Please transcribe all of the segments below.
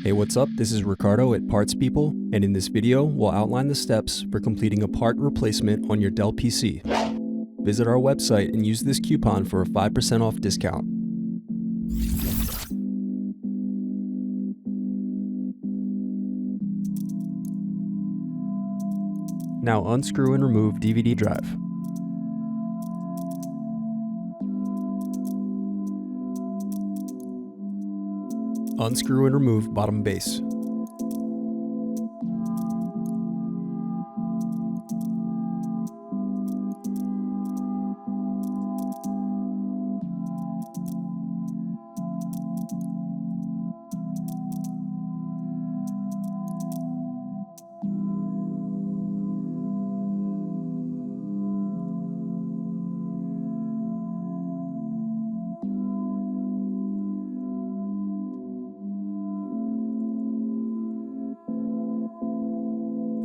Hey, what's up? This is Ricardo at Parts People, and in this video, we'll outline the steps for completing a part replacement on your Dell PC. Visit our website and use this coupon for a 5% off discount. Now unscrew and remove DVD drive. Unscrew and remove bottom base.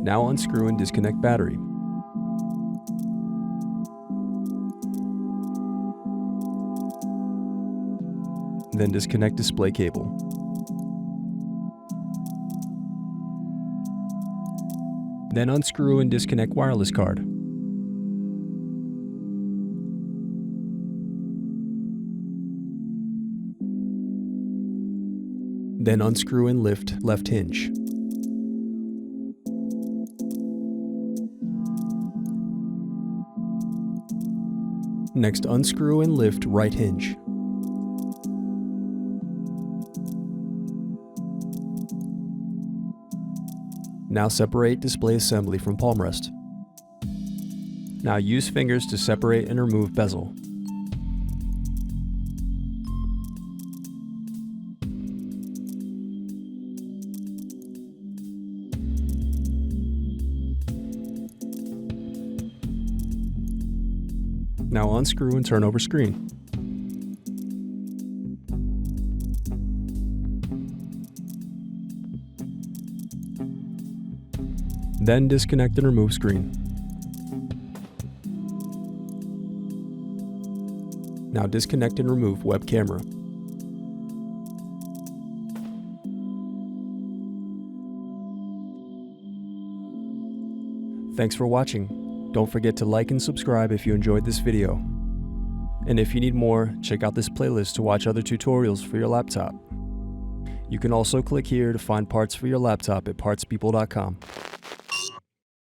Now unscrew and disconnect battery. Then disconnect display cable. Then unscrew and disconnect wireless card. Then unscrew and lift left hinge. Next, unscrew and lift right hinge. Now separate display assembly from palmrest. Now use fingers to separate and remove bezel. Now unscrew and turn over screen. Then disconnect and remove screen. Now disconnect and remove web camera. Thanks for watching. Don't forget to like and subscribe if you enjoyed this video. And if you need more, check out this playlist to watch other tutorials for your laptop. You can also click here to find parts for your laptop at partspeople.com.